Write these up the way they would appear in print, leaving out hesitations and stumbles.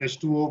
H2O,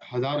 1000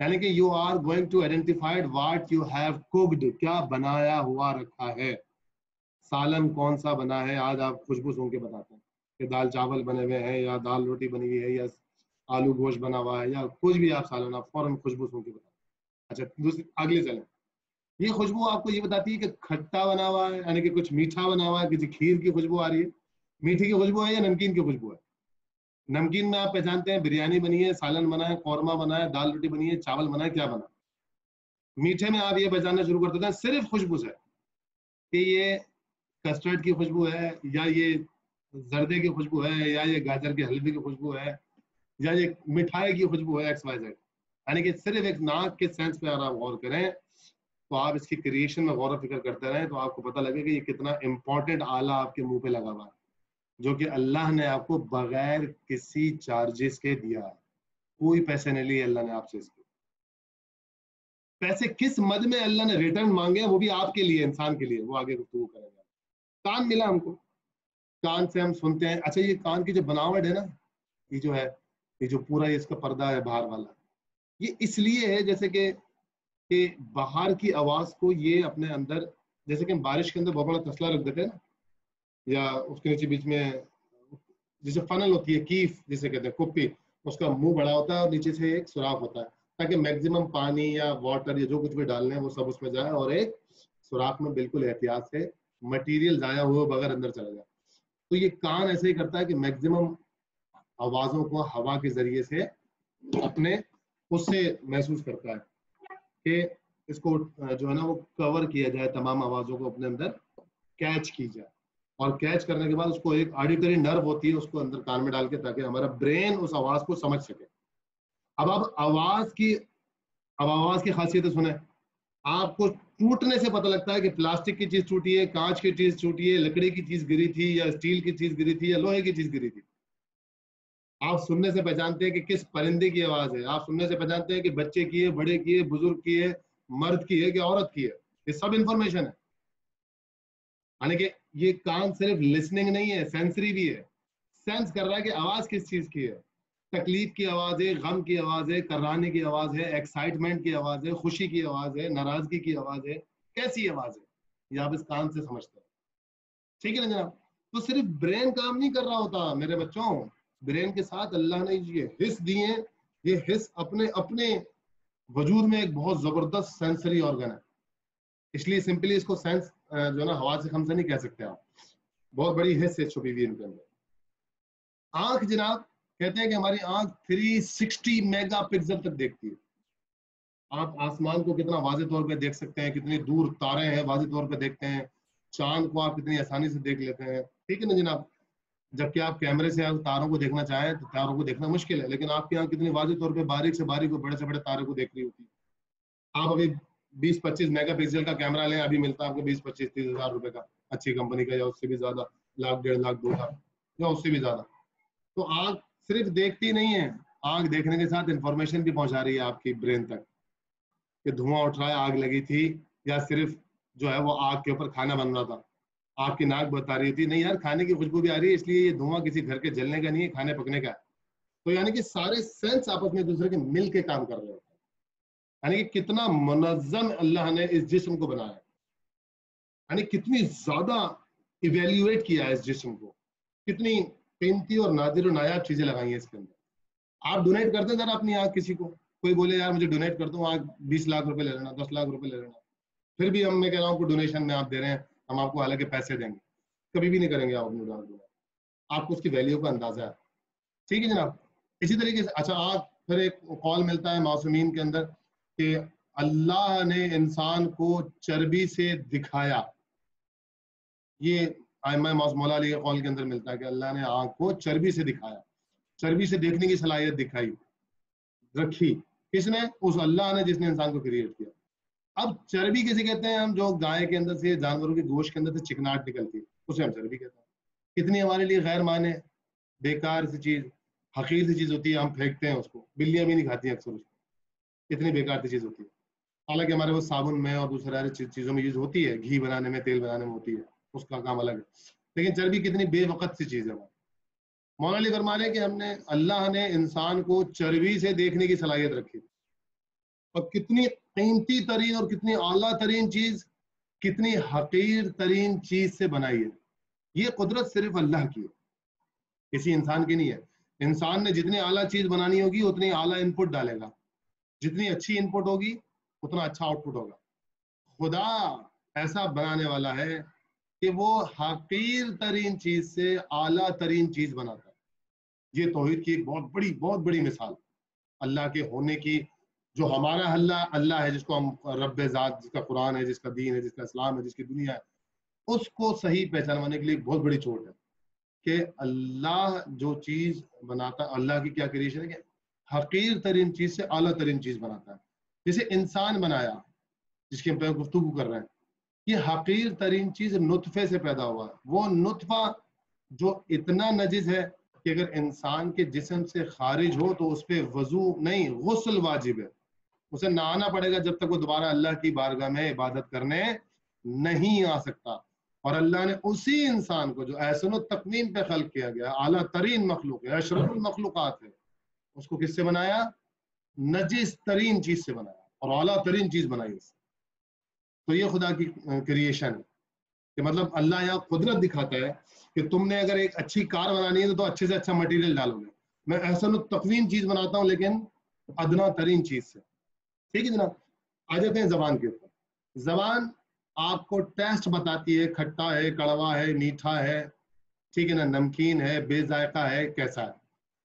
یعنی کہ you are going to identified what you have cooked, کیا بنایا ہوا رکھا ہے, سالن کون سا بنا ہے. آج آپ خوشبو سونگ کے بتاتے ہیں کہ دال چاول بنے ہوئے ہیں یا دال روٹی بنی ہوئی ہے یا آلو گوشت بنا ہوا ہے یا کچھ بھی آپ سالن, آپ فوراً خوشبو سونگ کے بتاتے ہیں. اچھا دوسری اگلے چلیں, یہ خوشبو آپ کو یہ بتاتی ہے کہ کھٹا بنا ہوا ہے, یعنی کہ کچھ میٹھا بنا ہوا ہے, کسی کھیر کی خوشبو آ رہی ہے, میٹھی کی خوشبو ہے یا نمکین کی خوشبو ہے. نمکین میں آپ پہچانتے ہیں بریانی بنی ہے, سالن بنا ہے, قورمہ بنا ہے, دال روٹی بنی ہے, چاول بنا ہے, کیا بنا. میٹھے میں آپ یہ پہچاننا شروع کر دیتے ہیں صرف خوشبو سے کہ یہ کسٹرڈ کی خوشبو ہے یا یہ زردے کی خوشبو ہے یا یہ گاجر کے حلوے کی خوشبو ہے یا یہ مٹھائی کی خوشبو ہے, ایکس وائی زیڈ. یعنی کہ صرف ایک ناک کے سینس پہ اگر آپ غور کریں تو آپ اس کی کریشن میں غور و فکر کرتے رہیں تو آپ کو پتہ لگے کہ یہ کتنا امپورٹنٹ آلہ آپ کے منہ پہ لگا ہوا ہے, جو کہ اللہ نے آپ کو بغیر کسی چارجز کے دیا ہے. کوئی پیسے نہیں لیے اللہ نے آپ سے اس کے. پیسے کس مد میں اللہ نے ریٹرن مانگے وہ بھی آپ کے لیے, انسان کے لیے, وہ آگے گفتگو کریں گے. کان ملا ہم کو, کان سے ہم سنتے ہیں. اچھا یہ کان کی جو بناوٹ ہے نا, یہ جو ہے, یہ جو پورا اس کا پردہ ہے باہر والا, یہ اس لیے ہے جیسے کہ باہر کی آواز کو یہ اپنے اندر, جیسے کہ ہم بارش کے اندر بہت بڑا تسلا رکھ دیتے ہیں نا, یا اس کے نیچے بیچ میں جیسے فنل ہوتی ہے, کیف جسے کہتے ہیں, کپی, اس کا منہ بڑا ہوتا ہے اور نیچے سے ایک سوراخ ہوتا ہے تاکہ میکسیمم پانی یا واٹر یا جو کچھ بھی ڈالنے ہیں وہ سب اس میں جائے اور ایک سوراخ میں بالکل احتیاط سے مٹیریل ضائع ہوئے بغیر اندر چلا جائے. تو یہ کان ایسے ہی کرتا ہے کہ میکسیمم آوازوں کو ہوا کے ذریعے سے اپنے اس سے محسوس کرتا ہے کہ اس کو جو ہے نا وہ کور کیا جائے, تمام آوازوں کو اپنے اندر کیچ کی جائے, اور کیچ کرنے کے بعد اس کو ایک آڈیٹری نرو ہوتی ہے اس کو اندر کان میں ڈال کے تاکہ ہمارا برین اس آواز کو سمجھ سکے. اب آپ آواز کی خاصیتیں سنیں. آپ کو ٹوٹنے سے پتہ لگتا ہے کہ پلاسٹک کی چیز ٹوٹی ہے, کانچ کی چیز ٹوٹی ہے, لکڑی کی چیز گری تھی یا اسٹیل کی چیز گری تھی یا لوہے کی چیز گری تھی. آپ سننے سے پہچانتے ہیں کہ کس پرندے کی آواز ہے, آپ سننے سے پہچانتے ہیں کہ بچے کی ہے, بڑے کی ہے, بزرگ کی ہے, مرد کی ہے کہ عورت کی ہے. یہ سب انفارمیشن ہے. یعنی کہ یہ کان صرف لسننگ نہیں ہے, سینسری بھی ہے. سینس کر رہا ہے کہ آواز کس چیز کی ہے, تکلیف کی آواز ہے, غم کی آواز ہے, کرانے کی آواز ہے, ایکسائٹمنٹ کی آواز ہے, خوشی کی آواز ہے, ناراضگی کی آواز ہے, کیسی آواز ہے, یہ آپ اس کان سے سمجھتے ہیں. ٹھیک ہے نا جناب. تو صرف برین کام نہیں کر رہا ہوتا میرے بچوں, برین کے ساتھ اللہ نے یہ حس دیے ہیں. یہ حس اپنے وجود میں ایک بہت زبردست سینسری آرگن ہے. اس لیے سمپلی اس کو سینس جو ہے نا ہوا سے ہم سے نہیں کہہ سکتے آپ, بہت بڑی حس ہے چھپی ہوئی ان کے اندر. آنکھ جناب کہتے ہیں کہ ہماری آنکھ 360 میگا پکسل تک دیکھتی ہے. آپ آسمان کو کتنا واضح طور پہ دیکھ سکتے ہیں, کتنی دور تارے ہیں واضح طور پہ دیکھتے ہیں, چاند کو آپ کتنی آسانی سے دیکھ لیتے ہیں. ٹھیک ہے نا جناب. جبکہ آپ کیمرے سے تاروں کو دیکھنا چاہیں تو تاروں کو دیکھنا مشکل ہے, لیکن آپ کے یہاں کتنی واضح طور پہ باریک سے باریک اور بڑے سے بڑے تارے کو دیکھ رہی ہوتی ہے. آپ ابھی 20-25 میگا پکسل کا کیمرہ لیں, ابھی ملتا ہے آپ کو 20-25-30 ہزار روپے کا, اچھی کمپنی کا, یا اس سے بھی زیادہ, 1,00,000 1.5 لاکھ 2 لاکھ یا اس سے بھی زیادہ. تو آنکھ صرف دیکھتی نہیں ہے, آنکھ دیکھنے کے ساتھ انفارمیشن بھی پہنچا رہی ہے آپ کی برین تک کہ دھواں اٹھ رہا ہے, آگ لگی تھی, یا صرف جو ہے وہ آگ کے اوپر کھانا بن رہا تھا. آپ کی ناک بتا رہی تھی نہیں یار کھانے کی خوشبو بھی آ رہی ہے, اس لیے یہ دھواں کسی گھر کے جلنے کا نہیں ہے, کھانے پکنے کا ہے. تو یعنی کہ سارے سینس آپس میں دوسرے کے مل کے کام کر رہے ہوتے ہیں. یعنی کہ کتنا منظم اللہ نے اس جسم کو بنایا ہے, یعنی کتنی زیادہ ایویلیویٹ کیا ہے اس جسم کو, کتنی قیمتی اور نادر و نایاب چیزیں لگائی ہیں اس کے اندر. آپ ڈونیٹ کرتے ہیں ذرا اپنی آنکھ کسی کو, کوئی بولے یار مجھے ڈونیٹ کر دو, آنکھ 20 لاکھ روپے لے لینا, 10 لاکھ روپے لے لینا, پھر بھی میں کہہ رہا ہوں کہ ڈونیشن میں آپ دے رہے ہیں, ہم آپ کو حالانکہ پیسے دیں گے, کبھی بھی نہیں کریں گے آپ اپنے ڈونیٹ, آپ کو اس کی ویلیو کا اندازہ ہے. ٹھیک ہے جناب. اسی طریقے سے اچھا آپ پھر ایک قول ملتا ہے معصومین کے اندر کہ اللہ نے انسان کو چربی سے دکھایا. یہ مولا علی کے قول کے اندر ملتا ہے کہ اللہ نے آنکھ کو چربی سے دکھایا, چربی سے دیکھنے کی صلاحیت دکھائی رکھی. کس نے؟ اس اللہ نے جس نے انسان کو کریٹ کیا. اب چربی کیسے کہتے ہیں ہم؟ جو گائے کے اندر سے, جانوروں کے گوشت کے اندر سے چکناٹ نکلتی ہے اسے ہم چربی کہتے ہیں. کتنی ہمارے لیے غیر معنی, بیکار سی چیز, حقیر سی چیز ہوتی ہے, ہم پھینکتے ہیں اس کو, بلیاں بھی نہیں کھاتی ہیں اکثر اس کو, کتنی بیکار سی چیز ہوتی ہے. حالانکہ ہمارے وہ صابن میں اور دوسرے چیزوں میں یوز ہوتی ہے, گھی بنانے میں, تیل بنانے میں ہوتی ہے, اس کا کام الگ ہے. لیکن چربی کتنی بے وقت سی چیز ہے. مولانا علی فرما رہے ہیں کہ اللہ نے انسان کو چربی سے دیکھنے کی صلاحیت رکھی. اور کتنی قیمتی ترین اور کتنی اعلیٰ ترین چیز کتنی حقیر ترین چیز سے بنائی ہے. یہ قدرت صرف اللہ کی ہے، کسی انسان کی نہیں ہے. انسان نے جتنی اعلیٰ چیز بنانی ہوگی اتنی اعلیٰ ان پٹ ڈالے گا، جتنی اچھی ان پٹ ہوگی اتنا اچھا آؤٹ پٹ ہوگا. خدا ایسا بنانے والا ہے کہ وہ حقیر ترین چیز سے اعلیٰ ترین چیز بناتا ہے. یہ توحید کی ایک بہت بڑی مثال اللہ کے ہونے کی. جو ہمارا اللہ ہے، جس کو ہم رب ذات، جس کا قرآن ہے، جس کا دین ہے، جس کا اسلام ہے، جس کی دنیا ہے، اس کو صحیح پہچانوانے کے لیے ایک بہت بڑی چوٹ ہے کہ اللہ جو چیز بناتا، اللہ کی کیا کریشن ہے کہ حقیر ترین چیز سے اعلیٰ ترین چیز بناتا ہے. جسے انسان بنایا، جس کی ہم پہ گفتگو کر رہے ہیں، یہ حقیر ترین چیز نطفے سے پیدا ہوا ہے. وہ نطفہ جو اتنا نجس ہے کہ اگر انسان کے جسم سے خارج ہو تو اس پہ وضو نہیں، غسل واجب ہے. اسے نہانا پڑے گا جب تک وہ دوبارہ اللہ کی بارگاہ میں عبادت کرنے نہیں آ سکتا. اور اللہ نے اسی انسان کو جو احسن التقویم پہ خلق کیا گیا، اعلیٰ ترین مخلوق ہے، اشرف المخلوقات ہے، اس کو کس سے بنایا؟ نجس ترین چیز سے بنایا اور اعلیٰ ترین چیز بنائی اس سے. تو یہ خدا کی کریشن ہے کہ مطلب اللہ یہاں قدرت دکھاتا ہے کہ تم نے اگر ایک اچھی کار بنانی ہے تو اچھے سے اچھا مٹیریل ڈالو گے. میں احسن التقویم چیز بناتا ہوں لیکن ادنا ترین چیز سے. ٹھیک ہے جناب. آ جاتے ہیں زبان کے اوپر. زبان آپ کو ٹیسٹ بتاتی ہے، کھٹا ہے، کڑوا ہے، میٹھا ہے، ٹھیک ہے نا، نمکین ہے، بے ذائقہ ہے، کیسا ہے.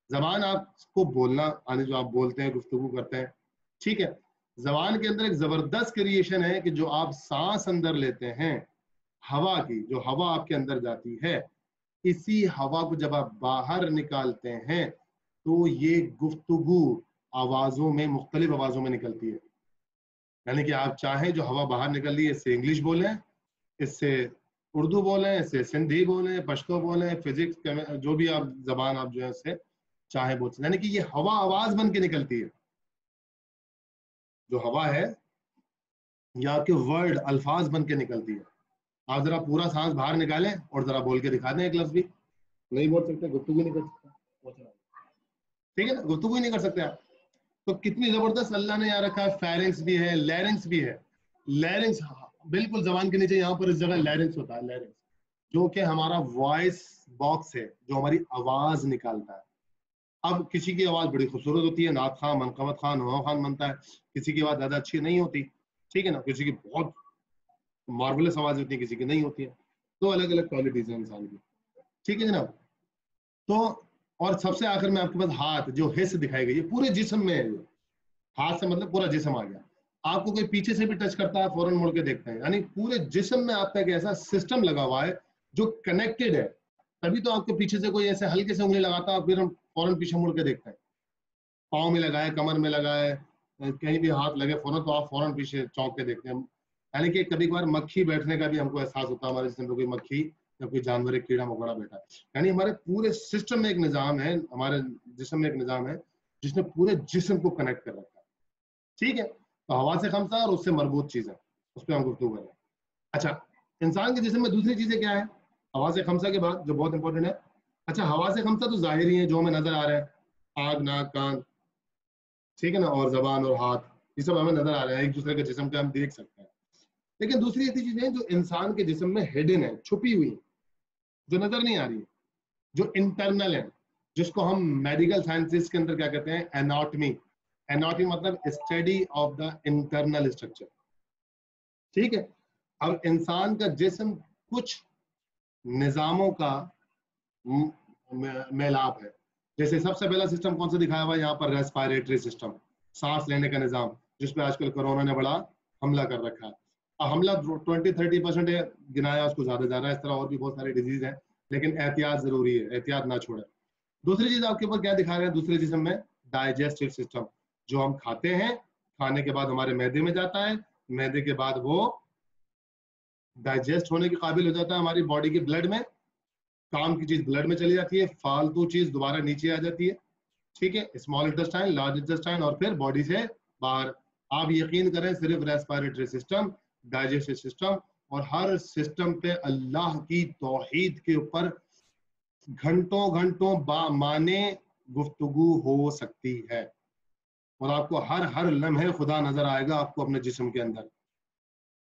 زبان آپ کو بولنا آنے، جو آپ بولتے ہیں، گفتگو کرتے ہیں، ٹھیک ہے. زبان کے اندر ایک زبردست کریشن ہے کہ جو آپ سانس اندر لیتے ہیں، ہوا کی جو ہوا آپ کے اندر جاتی ہے، اسی ہوا کو جب آپ باہر نکالتے ہیں تو یہ گفتگو آوازوں میں، مختلف آوازوں میں نکلتی ہے. یعنی کہ آپ چاہیں جو ہوا باہر نکل رہی ہے، اس سے انگلش بولیں، اس سے اردو بولیں، اس سے سندھی بولیں، پشتو بولیں، فزکس، جو بھی آپ زبان آپ جو ہے اس سے چاہیں بول سکیں. یعنی کہ یہ ہوا آواز بن کے نکلتی ہے. جو ہوا ہے یہ آپ کے ورڈ، الفاظ بن کے نکلتی ہے. آپ ذرا پورا سانس باہر نکالیں اور ذرا بول کے دکھا دیں ایک لفظ بھی. نہیں بول سکتے، گفتگو نہیں کر سکتے، ٹھیک ہے نا، گفتگو ہی نہیں کر سکتے آپ. تو کتنی زبردست اللہ نے یہاں رکھا ہے. فیرنگس بھی ہے، لیرنگس بھی ہے. لیرنگس بالکل زبان کے نیچے یہاں پر اس جگہ لیرنگس ہوتا ہے. لیرنگس جو کہ ہمارا وائس باکس ہے، جو ہماری آواز نکالتا ہے. اب کسی کی آواز بڑی خوبصورت ہوتی ہے، نعت خان، منقبت خان، ہوا خان بنتا ہے. کسی کی آواز زیادہ اچھی نہیں ہوتی، ٹھیک ہے نا. کسی کی بہت مارولس آواز ہوتی ہے، کسی کی نہیں ہوتی ہے. تو الگ الگ کوالٹیز ہیں انسان کی. ٹھیک ہے جناب. تو اور سب سے آخر میں آپ کے پاس ہاتھ، جو حص دکھائی گئی ہے پورے جسم میں ہے. ہاتھ سے مطلب پورا جسم آ گیا. آپ کو کوئی پیچھے سے بھی ٹچ کرتا ہے فوراً مڑ کے دیکھتے ہیں. یعنی پورے جسم میں آپ کا ایک ایسا سسٹم لگا ہوا ہے جو کنیکٹڈ ہے. تبھی تو آپ کے پیچھے سے کوئی ایسے ہلکے سے انگلی لگاتا ہے، پھر ہم فوراً پیچھے مڑ کے دیکھتے ہیں. پاؤں میں لگائے، کمر میں لگائے، کہیں بھی ہاتھ لگے فوراً، تو آپ فوراً پیچھے چونک کے دیکھتے ہیں. یعنی کہ کبھی کبھار مکھی بیٹھنے کا بھی ہم کو احساس ہوتا ہے ہمارے جسم میں، کوئی مکھی یا کوئی جانور، ایک کیڑا مکوڑا بیٹھا ہے. یعنی ہمارے پورے سسٹم میں ایک نظام ہے، ہمارے جسم میں ایک نظام ہے جس نے پورے جسم کو کنیکٹ کر رکھا ہے. ٹھیک ہے. تو ہوا سے خمسہ اور اس سے مربوط چیزیں، اس پہ ہم گفتگو کر رہے ہیں. اچھا، انسان کے جسم میں دوسری چیزیں کیا ہے ہوا سے خمسہ کے بعد، جو بہت امپورٹنٹ ہے؟ اچھا، ہوا سے خمسہ تو ظاہری ہیں، جو ہمیں نظر آ رہے ہیں، آنکھ، ناک، کان، ٹھیک ہے نا، اور زبان اور ہاتھ، یہ سب ہمیں نظر آ رہے ہیں، ایک دوسرے کے جسم پہ ہم دیکھ سکتے ہیں. لیکن دوسری ایسی چیزیں جو انسان کے جسم میں ہڈن ہیں، چھپی ہوئی ہیں، جو نظر نہیں آ رہی ہیں، جو انٹرنل ہیں، جس کو ہم میڈیکل سائنسز کے اندر کیا کہتے ہیں؟ ایناٹمی. ایناٹمی مطلب study of the internal structure. ٹھیک ہے. اب انسان کا جسم کچھ نظاموں کا میلاپ ہے. جیسے سب سے پہلا سسٹم کون سا دکھایا ہوا ہے یہاں پر؟ ریسپائریٹری سسٹم، سانس لینے کا نظام، جس پہ آج کل کورونا نے بڑا حملہ کر رکھا ہے. حملہ 20-30% گنایا، اس کو زیادہ جا رہا ہے. اس طرح اور بھی بہت ساری ڈیزیز ہیں، لیکن احتیاط ضروری ہے، احتیاط نہ چھوڑیں. دوسری چیز آپ کے اوپر کیا دکھا رہے ہیں دوسرے جسم میں؟ Digestive system. جو ہم کھاتے ہیں، کھانے کے بعد ہمارے معدے میں جاتا ہے، معدے کے بعد وہ ڈائجسٹ ہونے کے قابل ہو جاتا ہے ہماری باڈی کے بلڈ میں. کام کی چیز بلڈ میں چلی جاتی ہے، فالتو چیز دوبارہ نیچے آ جاتی ہے. ٹھیک ہے. اسمال انٹسٹائن، لارج انٹسٹائن، اور پھر باڈی سے باہر. آپ یقین کریں، صرف ریسپائریٹری سسٹم، ڈائجسٹو سسٹم، اور ہر سسٹم پہ اللہ کی توحید کے اوپر گھنٹوں گھنٹوں با معنی گفتگو ہو سکتی ہے. اور آپ کو ہر لمحے خدا نظر آئے گا آپ کو اپنے جسم کے اندر،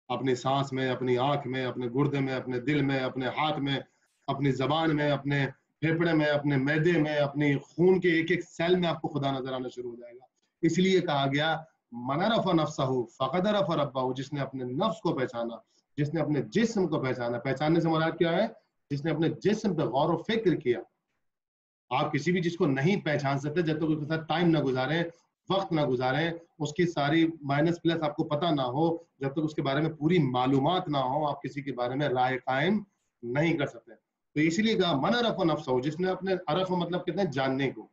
اپنی سانس میں، اپنی آنکھ میں، اپنے گردے میں، اپنے دل میں، اپنے ہاتھ میں، اپنی زبان میں، اپنے پھیپڑے میں، اپنے معدے میں، اپنی خون کے ایک ایک سیل میں آپ کو خدا نظر آنا شروع ہو جائے گا. اس لیے کہا گیا من عرف نفسہ فقد عرف ربہ، جس نے اپنے نفس کو پہچانا، جس نے اپنے جسم کو پہچانا. پہچاننے سے مراد کیا ہے؟ جس نے اپنے جسم پہ غور و فکر کیا. آپ کسی بھی چیز کو نہیں پہچان سکتے جب تک اس کے ساتھ ٹائم نہ گزاریں، وقت نہ گزاریں، اس کی ساری مائنس پلس آپ کو پتہ نہ ہو، جب تک اس کے بارے میں پوری معلومات نہ ہو آپ کسی کے بارے میں رائے قائم نہیں کر سکتے. تو اسی لیے کہا من عرف نفسہ ہو، جس نے اپنے عرف مطلب کہتے ہیں جاننے کو،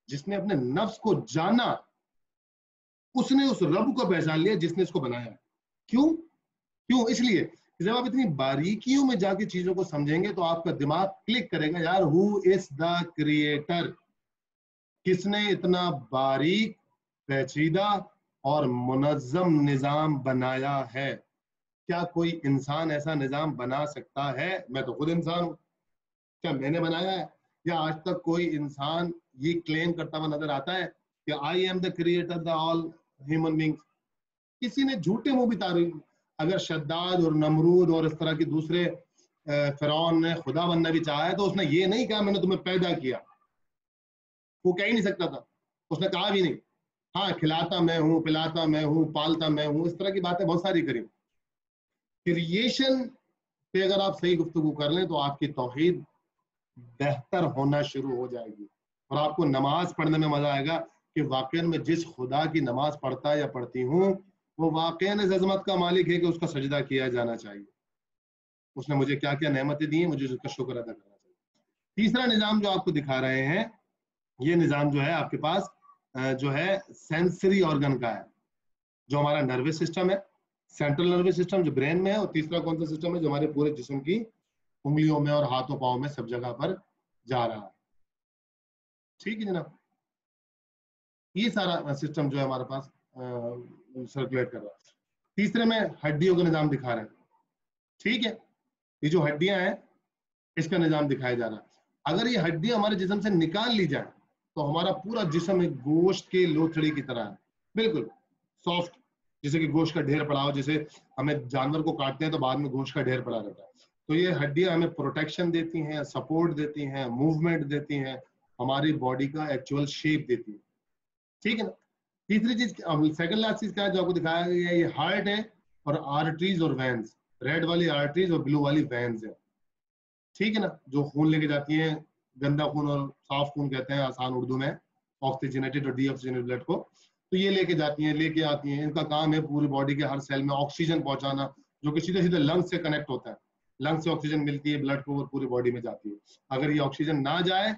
جس نے اپنے نفس کو جانا، اس نے اس رب کو پہچان لیا جس نے اس کو بنایا. کیوں؟ اس لیے جب آپ اتنی باریکیوں میں جا کے چیزوں کو سمجھیں گے تو آپ کا دماغ کلک کرے گا، یار ہو از دا کریٹر، کس نے اتنا باریک، پیچیدہ اور منظم نظام بنایا ہے؟ کیا کوئی انسان ایسا نظام بنا سکتا ہے؟ میں تو خود انسان ہوں، کیا میں نے بنایا ہے؟ یا آج تک کوئی انسان یہ کلیم کرتا ہوا نظر آتا ہے کہ I am the creator the all human beings? کسی نے جھوٹے منہ بھی تعریف، اگر شداد اور نمرود اور اس طرح کے دوسرے فرعون نے خدا بننا بھی چاہا ہے تو اس نے یہ نہیں کہا میں نے تمہیں پیدا کیا، وہ کہہ ہی نہیں سکتا تھا، اس نے کہا بھی نہیں. ہاں کھلاتا میں ہوں، پلاتا میں ہوں، پالتا میں ہوں، اس طرح کی باتیں بہت ساری کریں. کریشن پہ اگر آپ صحیح گفتگو کر لیں تو آپ کی توحید بہتر ہونا شروع ہو جائے گی، اور آپ کو نماز پڑھنے میں مزہ آئے گا کہ واقعا میں جس خدا کی نماز پڑھتا ہے یا پڑھتی ہوں وہ واقعا اس عظمت کا مالک ہے کہ اس کا سجدہ کیا جانا چاہیے. اس نے مجھے کیا کیا نعمتیں دی ہیں، مجھے اس کا شکر ادا کرنا چاہیے. تیسرا نظام جو آپ کو دکھا رہے ہیں، یہ نظام جو ہے آپ کے پاس جو ہے سینسری آرگن کا ہے، جو ہمارا نروس سسٹم ہے، سینٹرل نروس سسٹم جو برین میں ہے، اور تیسرا کون سا سسٹم ہے جو ہمارے پورے جسم کی انگلیوں میں اور ہاتھوں پاؤں میں سب جگہ پر جا رہا ہے. ٹھیک ہے جناب، یہ سارا سسٹم جو ہے ہمارے پاس سرکولیٹ کر رہا ہے. تیسرے میں ہڈیوں کا نظام دکھا رہے ہیں. ٹھیک ہے، یہ جو ہڈیاں ہیں اس کا نظام دکھایا جا رہا ہے. اگر یہ ہڈیاں ہمارے جسم سے نکال لی جائیں تو ہمارا پورا جسم ایک گوشت کے لوتھڑی کی طرح ہے، بالکل سافٹ، جیسے کہ گوشت کا ڈھیر پڑا ہو، جیسے ہمیں جانور کو کاٹتے ہیں تو بعد میں گوشت کا ڈھیر پڑا رہتا ہے. تو یہ ہڈیاں ہمیں پروٹیکشن دیتی ہیں، سپورٹ دیتی ہیں، موومنٹ دیتی ہیں، ہماری باڈی کا ایکچوئل شیپ دیتی ہیں. ٹھیک ہے نا. تیسری چیز، سیکنڈ لاسٹ چیز کیا ہے جو آپ کو دکھایا گیا ہے؟ یہ ہارٹ ہے اور آرٹریز اور وینز، ریڈ والی آرٹریز اور بلو والی وینز ہے. ٹھیک ہے نا، جو خون لے کے جاتی ہیں، گندا خون اور صاف خون کہتے ہیں آسان اردو میں، آکسیجنیٹڈ اور ڈی آکسیجنیٹڈ بلڈ کو. تو یہ لے کے جاتی ہیں، لے کے آتی ہیں، ان کا کام ہے پوری باڈی کے ہر سیل میں آکسیجن پہنچانا، جو کہ سیدھے سیدھے لنگ سے کنیکٹ ہوتا ہے. لنگ سے آکسیجن ملتی ہے بلڈ کو اور پوری باڈی میں جاتی ہے. اگر یہ آکسیجن نہ جائے،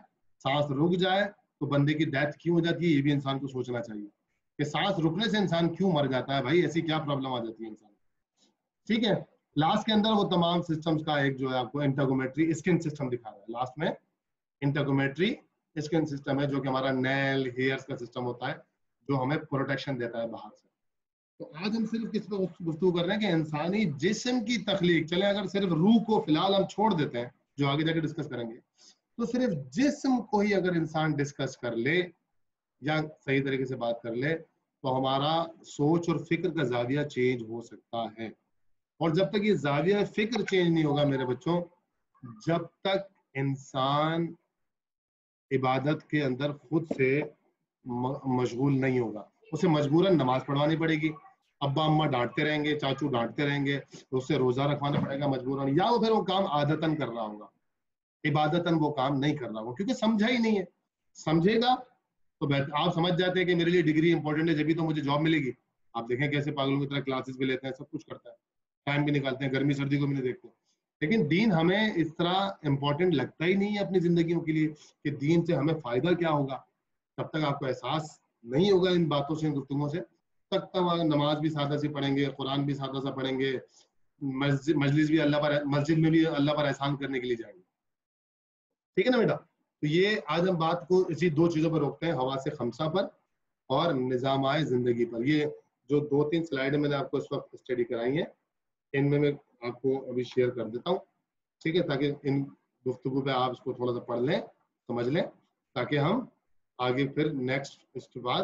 سانس رک جائے تو بندے کی ڈیتھ کیوں ہو جاتی ہے؟ یہ بھی انسان کو سوچنا چاہیے کہ سانس رکنے سے انسان کیوں مر جاتا ہے. بھائی ایسی کیا پرابلم آ جاتی ہے انسان. ٹھیک ہے، لاسٹ کے اندر وہ تمام سسٹمز کا ایک جو ہے آپ کو انٹرگومیٹری اسکن سسٹم دکھا رہا ہے. لاسٹ میں انٹرگومیٹری اسکن سسٹم ہے جو کہ ہمارا نیل ہیئرز کا سسٹم ہوتا ہے جو ہمیں پروٹیکشن دیتا ہے باہر سے. تو آج ہم صرف کس پہ گفتگو کر رہے ہیں کہ انسانی جسم کی تخلیق. چلے اگر صرف روح کو فی الحال ہم چھوڑ دیتے ہیں جو آگے جا کے ڈسکس کریں گے، تو صرف جسم کو ہی اگر انسان ڈسکس کر لے یا صحیح طریقے سے بات کر لے تو ہمارا سوچ اور فکر کا زاویہ چینج ہو سکتا ہے. اور جب تک یہ زاویہ فکر چینج نہیں ہوگا میرے بچوں، جب تک انسان عبادت کے اندر خود سے مشغول نہیں ہوگا، اسے مجبوراً نماز پڑھوانی پڑے گی، ابا اما ڈانٹتے رہیں گے، چاچو ڈانٹتے رہیں گے، اسے روزہ رکھوانا پڑے گا مجبوراً، یا وہ پھر وہ کام عادتاً کر رہا ہوگا، عبادتاً وہ کام نہیں کر رہا ہوگا کیونکہ سمجھا ہی نہیں ہے. سمجھے گا تو آپ سمجھ جاتے ہیں کہ میرے لیے ڈگری امپورٹنٹ ہے جبھی تو مجھے جاب ملے گی. آپ دیکھیں کیسے پاگلوں کی طرح کلاسز بھی لیتے ہیں، سب کچھ کرتا ہے، ٹائم بھی نکالتے ہیں، گرمی سردی کو بھی نہیں دیکھتے. لیکن دین ہمیں اس طرح امپورٹنٹ لگتا ہی نہیں ہے اپنی زندگیوں کے لیے کہ دین سے ہمیں فائدہ کیا ہوگا. تب تک آپ کو احساس نہیں ہوگا ان باتوں سے، ان گفتگوؤں سے، تب تک نماز بھی سادہ سی پڑھیں گے، قرآن بھی سادہ سا پڑھیں گے، مجلس بھی مسجد میں بھی اللہ پر احسان کرنے کے لیے جائیں گے. ٹھیک ہے نا بیٹا. تو یہ آج ہم بات کو اسی دو چیزوں پر روکتے ہیں، حواس خمسہ پر اور نظام زندگی پر. یہ جو 2-3 سلائیڈ میں نے آپ کو اس وقت اسٹڈی کرائی ہیں، ان میں آپ کو ابھی شیئر کر دیتا ہوں. ٹھیک ہے، تاکہ ان گفتگو پہ آپ اس کو تھوڑا سا پڑھ لیں، سمجھ لیں، تاکہ ہم آگے پھر نیکسٹ اس کے بعد